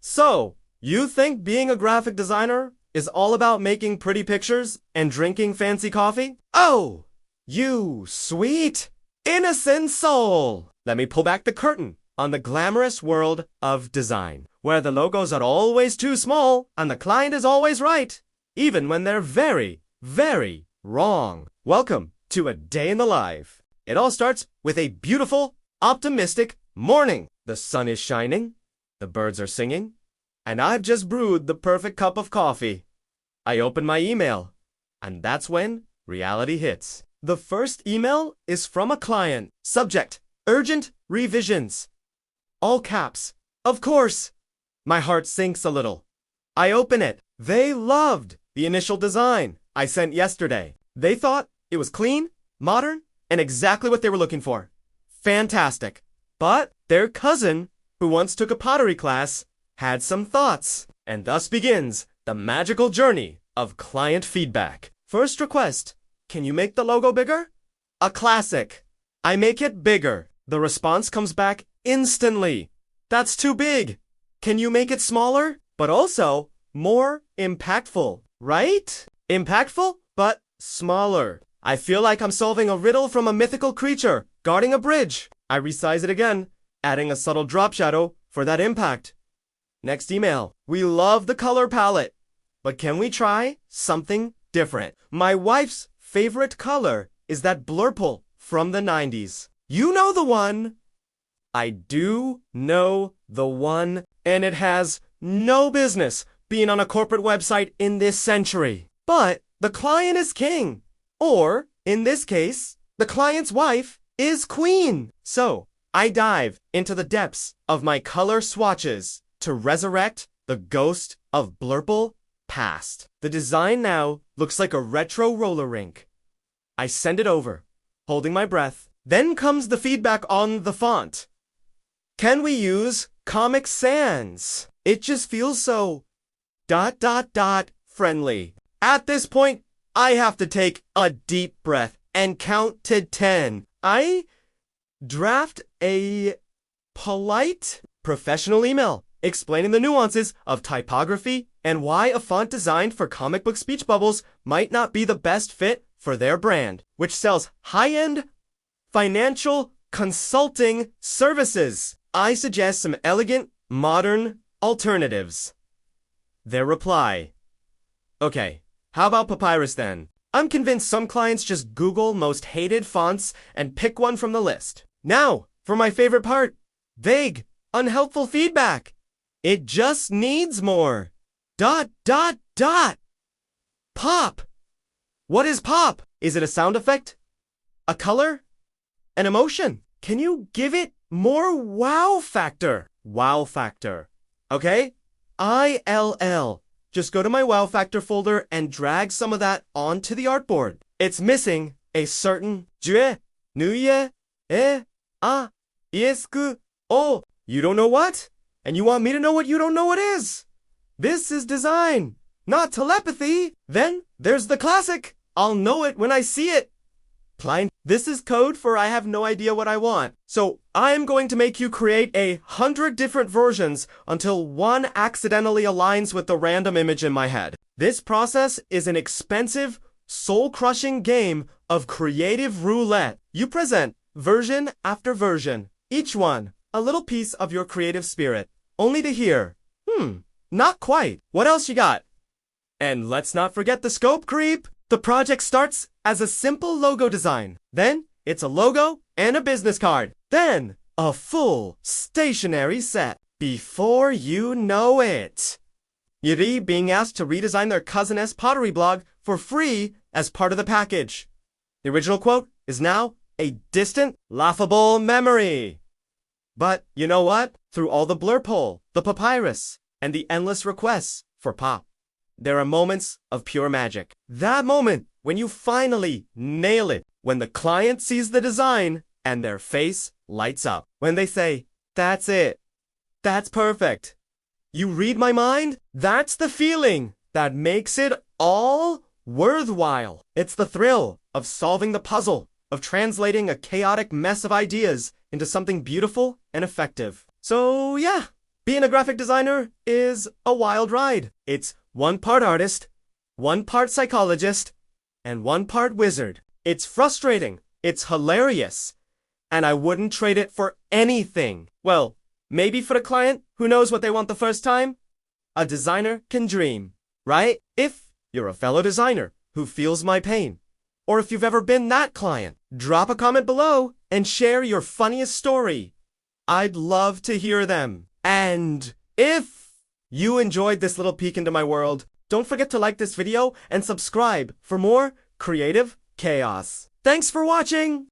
So, you think being a graphic designer is all about making pretty pictures and drinking fancy coffee? Oh, you sweet, innocent soul! Let me pull back the curtain on the glamorous world of design, where the logos are always too small and the client is always right, even when they're very, very wrong. Welcome to a day in the life. It all starts with a beautiful, optimistic morning. The sun is shining, the birds are singing, and I've just brewed the perfect cup of coffee. I open my email, and that's when reality hits. The first email is from a client. Subject, urgent revisions. All caps. Of course. My heart sinks a little. I open it. They loved the initial design I sent yesterday. They thought it was clean, modern, and exactly what they were looking for. Fantastic. But their cousin, who once took a pottery class, had some thoughts. And thus begins the magical journey of client feedback. First request, can you make the logo bigger? A classic. I make it bigger. The response comes back instantly. That's too big. Can you make it smaller? But also more impactful, right? Impactful, but smaller. I feel like I'm solving a riddle from a mythical creature guarding a bridge. I resize it again, adding a subtle drop shadow for that impact. Next email. We love the color palette, but can we try something different? My wife's favorite color is that blurple from the 90s. You know the one. I do know the one, and it has no business being on a corporate website in this century. But the client is king. Or, in this case, the client's wife is queen. So, I dive into the depths of my color swatches to resurrect the ghost of blurple past. The design now looks like a retro roller rink. I send it over, holding my breath. Then comes the feedback on the font. Can we use Comic Sans? It just feels so ... friendly. At this point, I have to take a deep breath and count to 10. I draft a polite, professional email explaining the nuances of typography and why a font designed for comic book speech bubbles might not be the best fit for their brand, which sells high-end financial consulting services. I suggest some elegant, modern alternatives. Their reply. Okay, how about papyrus then? I'm convinced some clients just Google most hated fonts and pick one from the list. Now, for my favorite part. Vague, unhelpful feedback. It just needs more. ... Pop. What is pop? Is it a sound effect? A color? An emotion? Can you give it more wow factor? Wow factor. Okay? ILL. Just go to my wow factor folder and drag some of that onto the artboard. It's missing a certain jue, nuye, e, a, iesku, o. You don't know what? And you want me to know what you don't know what is? This is design, not telepathy. Then there's the classic. I'll know it when I see it. Client, this is code for I have no idea what I want. So I am going to make you create 100 different versions until one accidentally aligns with the random image in my head. This process is an expensive, soul-crushing game of creative roulette. You present version after version, each one a little piece of your creative spirit, only to hear, not quite. What else you got? And let's not forget the scope creep. The project starts as a simple logo design. Then it's a logo and a business card. Then a full stationery set. Before you know it, Yuri being asked to redesign their cousin-esque pottery blog for free as part of the package. The original quote is now a distant, laughable memory. But you know what? Through all the blurb hole, the papyrus, and the endless requests for pop, there are moments of pure magic. That moment when you finally nail it, when the client sees the design and their face lights up. When they say, that's it. That's perfect. You read my mind? That's the feeling that makes it all worthwhile. It's the thrill of solving the puzzle, of translating a chaotic mess of ideas into something beautiful and effective. So yeah, Being a graphic designer is a wild ride. It's 1 part artist, 1 part psychologist, and 1 part wizard. It's frustrating, it's hilarious, and I wouldn't trade it for anything. Well, maybe for the client who knows what they want the first time. A designer can dream, right? If you're a fellow designer who feels my pain, or if you've ever been that client, drop a comment below and share your funniest story. I'd love to hear them. And if you enjoyed this little peek into my world, don't forget to like this video and subscribe for more creative chaos. Thanks for watching!